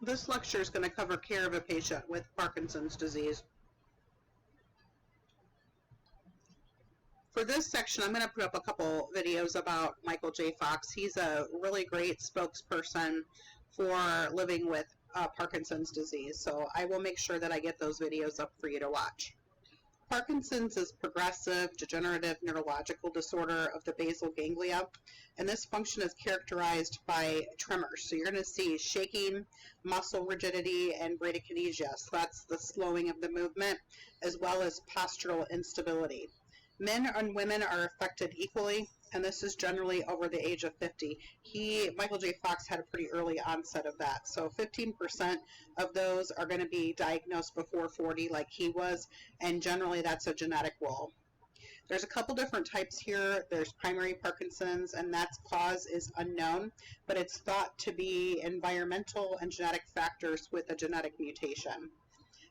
This lecture is going to cover care of a patient with Parkinson's disease. For this section, I'm going to put up a couple videos about Michael J. Fox. He's a really great spokesperson for living with Parkinson's disease, so I will make sure that I get those videos up for you to watch. Parkinson's is progressive degenerative neurological disorder of the basal ganglia, and this function is characterized by tremors. So you're going to see shaking, muscle rigidity, and bradykinesia. So that's the slowing of the movement, as well as postural instability. Men and women are affected equally, and this is generally over the age of 50. Michael J. Fox, had a pretty early onset of that. So 15% of those are going to be diagnosed before 40 like he was, and generally that's a genetic role. There's a couple different types here. There's primary Parkinson's, and that cause is unknown, but it's thought to be environmental and genetic factors with a genetic mutation.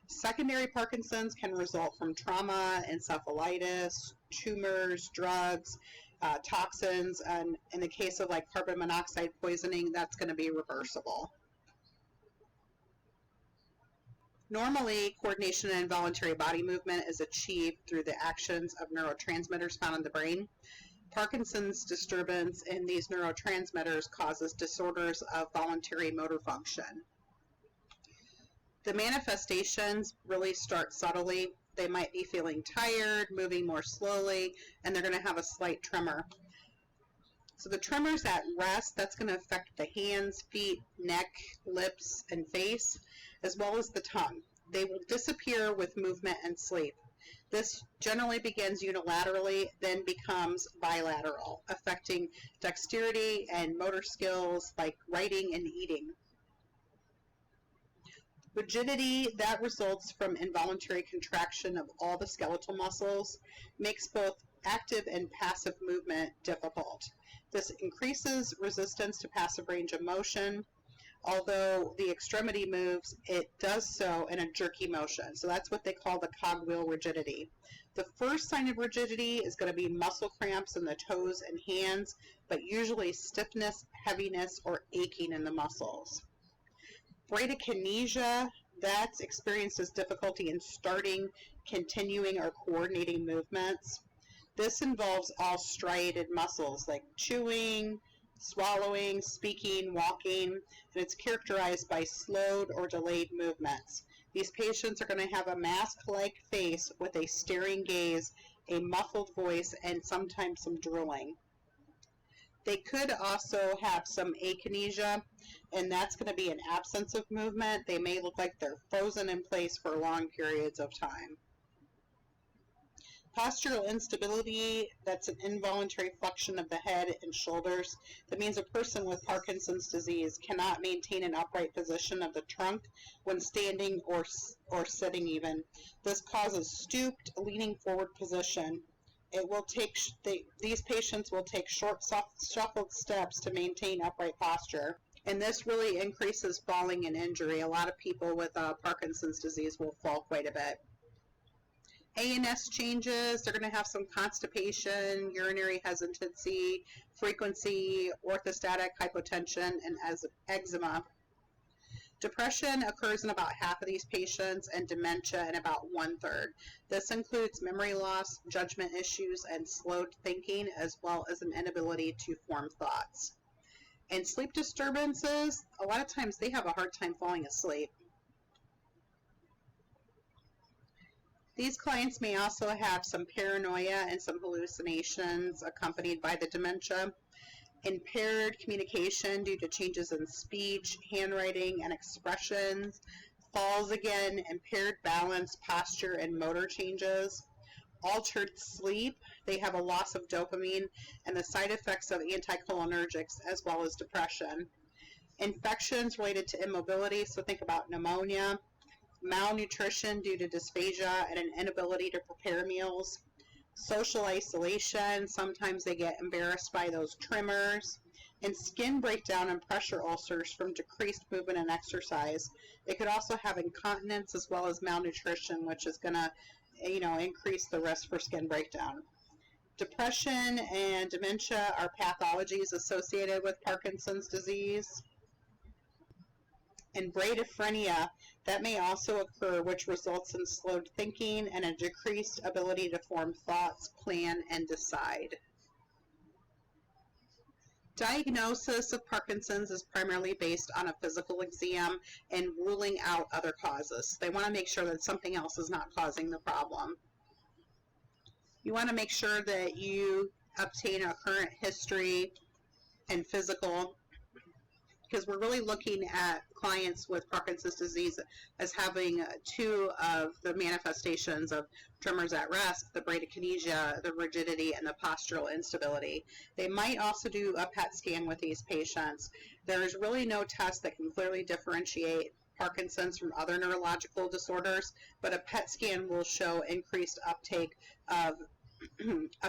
Secondary Parkinson's can result from trauma, encephalitis, tumors, drugs, toxins, and in the case of like carbon monoxide poisoning, that's going to be reversible. Normally, coordination and involuntary body movement is achieved through the actions of neurotransmitters found in the brain. Parkinson's disturbance in these neurotransmitters causes disorders of voluntary motor function. The manifestations really start subtly. They might be feeling tired, moving more slowly, and they're going to have a slight tremor. So the tremors at rest, that's going to affect the hands, feet, neck, lips, and face, as well as the tongue. They will disappear with movement and sleep. This generally begins unilaterally, then becomes bilateral, affecting dexterity and motor skills like writing and eating. Rigidity that results from involuntary contraction of all the skeletal muscles makes both active and passive movement difficult. This increases resistance to passive range of motion. Although the extremity moves, it does so in a jerky motion. So that's what they call the cogwheel rigidity. The first sign of rigidity is going to be muscle cramps in the toes and hands, but usually stiffness, heaviness, or aching in the muscles. Bradykinesia, that's experienced as difficulty in starting, continuing, or coordinating movements. This involves all striated muscles like chewing, swallowing, speaking, walking, and it's characterized by slowed or delayed movements. These patients are going to have a mask-like face with a staring gaze, a muffled voice, and sometimes some drooling. They could also have some akinesia, and that's going to be an absence of movement. They may look like they're frozen in place for long periods of time. Postural instability, that's an involuntary flexion of the head and shoulders. That means a person with Parkinson's disease cannot maintain an upright position of the trunk when standing or sitting even. This causes stooped, leaning forward position. These patients will take short, shuffled steps to maintain upright posture. And this really increases falling and injury. A lot of people with Parkinson's disease will fall quite a bit. ANS changes, they're going to have some constipation, urinary hesitancy, frequency, orthostatic hypotension, and eczema. Depression occurs in about half of these patients, and dementia in about 1/3. This includes memory loss, judgment issues, and slowed thinking, as well as an inability to form thoughts. And sleep disturbances, a lot of times they have a hard time falling asleep. These clients may also have some paranoia and some hallucinations accompanied by the dementia. Impaired communication due to changes in speech, handwriting, and expressions. Falls again, impaired balance, posture, and motor changes. Altered sleep, they have a loss of dopamine and the side effects of anticholinergics, as well as depression. Infections related to immobility, so think about pneumonia. Malnutrition due to dysphagia and an inability to prepare meals. Social isolation, sometimes they get embarrassed by those tremors. And skin breakdown and pressure ulcers from decreased movement and exercise. It could also have incontinence as well as malnutrition, which is going to increase the risk for skin breakdown. Depression and dementia are pathologies associated with Parkinson's disease. And bradyphrenia, that may also occur, which results in slowed thinking and a decreased ability to form thoughts, plan, and decide. Diagnosis of Parkinson's is primarily based on a physical exam and ruling out other causes. They want to make sure that something else is not causing the problem. You want to make sure that you obtain a current history and physical, because we're really looking at clients with Parkinson's disease as having two of the manifestations of tremors at rest, the bradykinesia, the rigidity, and the postural instability. They might also do a PET scan with these patients. There's really no test that can clearly differentiate Parkinson's from other neurological disorders, but a PET scan will show increased uptake of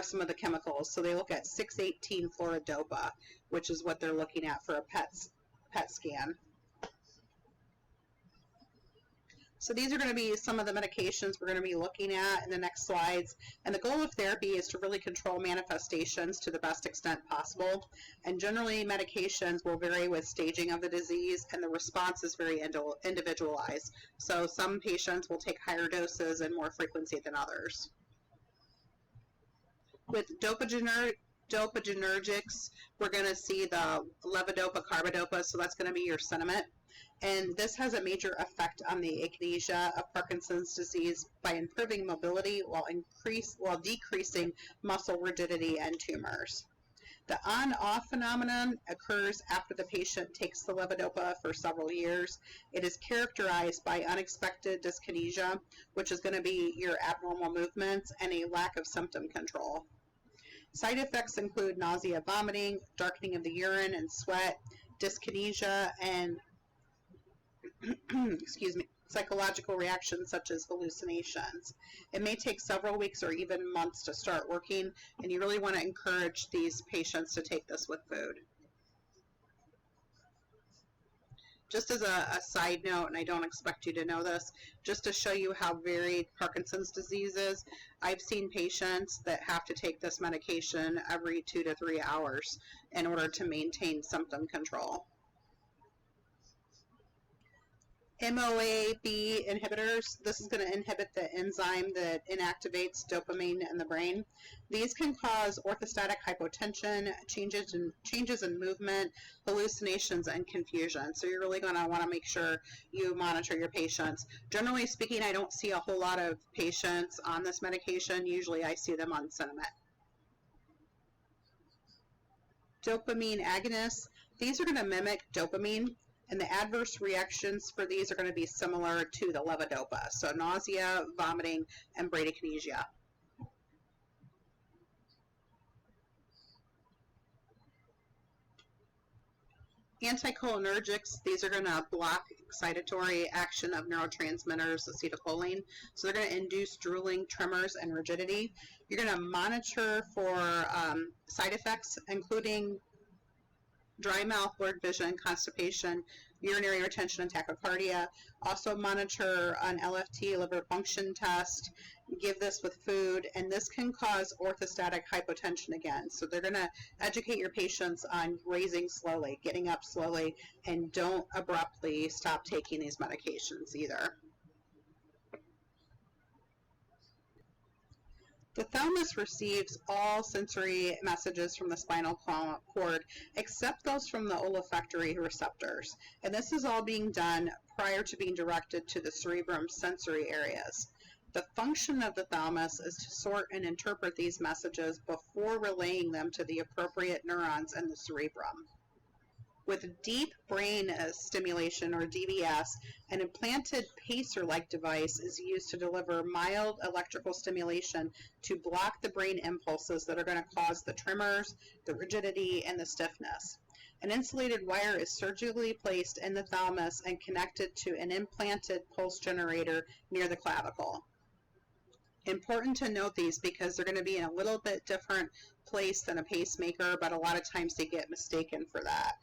some of the chemicals. So they look at 6,18-fluorodopa, which is what they're looking at for a PET scan. So these are going to be some of the medications we're going to be looking at in the next slides. And the goal of therapy is to really control manifestations to the best extent possible. And generally, medications will vary with staging of the disease, and the response is very individualized. So some patients will take higher doses and more frequency than others. With dopaminergics, we're going to see the levodopa, carbidopa, so that's going to be your Sinemet. And this has a major effect on the akinesia of Parkinson's disease by improving mobility while decreasing muscle rigidity and tumors. The on-off phenomenon occurs after the patient takes the levodopa for several years. It is characterized by unexpected dyskinesia, which is going to be your abnormal movements, and a lack of symptom control. Side effects include nausea, vomiting, darkening of the urine and sweat, dyskinesia, and psychological reactions such as hallucinations. It may take several weeks or even months to start working, and you really want to encourage these patients to take this with food. Just as a side note, and I don't expect you to know this, just to show you how varied Parkinson's disease is, I've seen patients that have to take this medication every 2 to 3 hours in order to maintain symptom control. MOAB inhibitors, this is going to inhibit the enzyme that inactivates dopamine in the brain. These can cause orthostatic hypotension, changes in movement, hallucinations, and confusion. So you're really going to want to make sure you monitor your patients. Generally speaking, I don't see a whole lot of patients on this medication. Usually I see them on Sinemet. Dopamine agonists, these are going to mimic dopamine, and the adverse reactions for these are going to be similar to the levodopa, so nausea, vomiting, and bradykinesia. Anticholinergics, these are going to block excitatory action of neurotransmitters, acetylcholine, so they're going to induce drooling, tremors, and rigidity. You're going to monitor for side effects, including dry mouth, blurred vision, constipation, urinary retention, and tachycardia. Also monitor an LFT, liver function test. Give this with food, and this can cause orthostatic hypotension again. So they're going to educate your patients on raising slowly, getting up slowly, and don't abruptly stop taking these medications either. The thalamus receives all sensory messages from the spinal cord except those from the olfactory receptors. And this is all being done prior to being directed to the cerebrum sensory areas. The function of the thalamus is to sort and interpret these messages before relaying them to the appropriate neurons in the cerebrum. With deep brain stimulation, or DBS, an implanted pacer-like device is used to deliver mild electrical stimulation to block the brain impulses that are going to cause the tremors, the rigidity, and the stiffness. An insulated wire is surgically placed in the thalamus and connected to an implanted pulse generator near the clavicle. Important to note these because they're going to be in a little bit different place than a pacemaker, but a lot of times they get mistaken for that.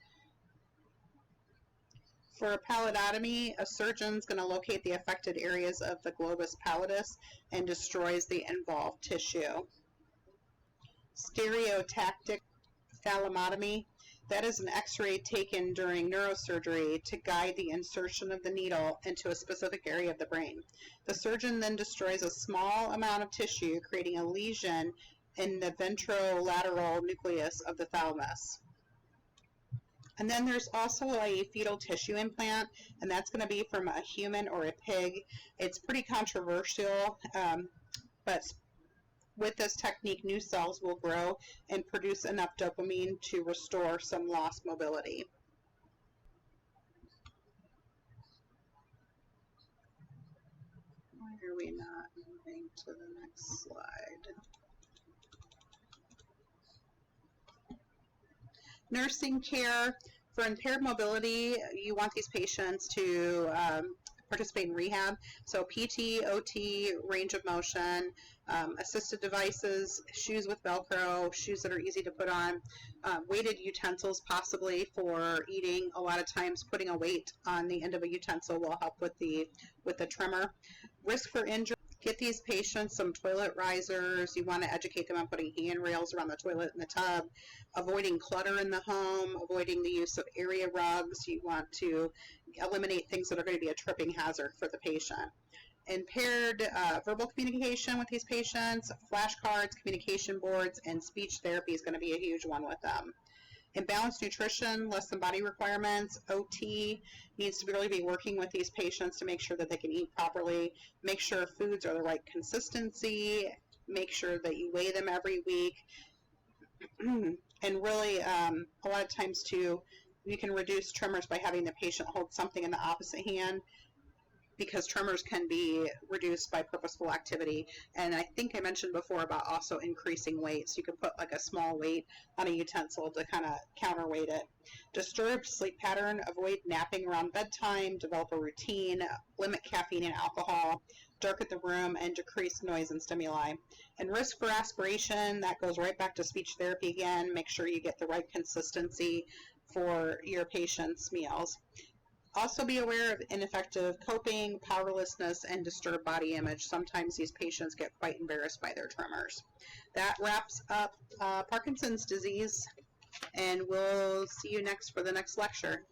For a pallidotomy, a surgeon's going to locate the affected areas of the globus pallidus and destroys the involved tissue. Stereotactic thalamotomy. That is an x-ray taken during neurosurgery to guide the insertion of the needle into a specific area of the brain. The surgeon then destroys a small amount of tissue, creating a lesion in the ventrolateral nucleus of the thalamus. And then there's also a fetal tissue implant, and that's going to be from a human or a pig. It's pretty controversial, but with this technique, new cells will grow and produce enough dopamine to restore some lost mobility. Why are we not moving to the next slide? Nursing care. For impaired mobility, you want these patients to participate in rehab. So PT, OT, range of motion, assisted devices, shoes with Velcro, shoes that are easy to put on, weighted utensils possibly for eating. A lot of times putting a weight on the end of a utensil will help with the tremor. Risk for injury. Get these patients some toilet risers. You want to educate them on putting handrails around the toilet and the tub, avoiding clutter in the home, avoiding the use of area rugs. You want to eliminate things that are going to be a tripping hazard for the patient. Impaired verbal communication with these patients, flashcards, communication boards, and speech therapy is going to be a huge one with them. Imbalanced nutrition, less than body requirements. OT needs to really be working with these patients to make sure that they can eat properly, make sure foods are the right consistency, make sure that you weigh them every week. And really, a lot of times too, you can reduce tremors by having the patient hold something in the opposite hand, because tremors can be reduced by purposeful activity. And I think I mentioned before about also increasing weight. So you can put like a small weight on a utensil to kind of counterweight it. Disturbed sleep pattern, avoid napping around bedtime, develop a routine, limit caffeine and alcohol, darken the room, and decrease noise and stimuli. And risk for aspiration, that goes right back to speech therapy again. Make sure you get the right consistency for your patient's meals. Also be aware of ineffective coping, powerlessness, and disturbed body image. Sometimes these patients get quite embarrassed by their tremors. That wraps up Parkinson's disease, and we'll see you next for the next lecture.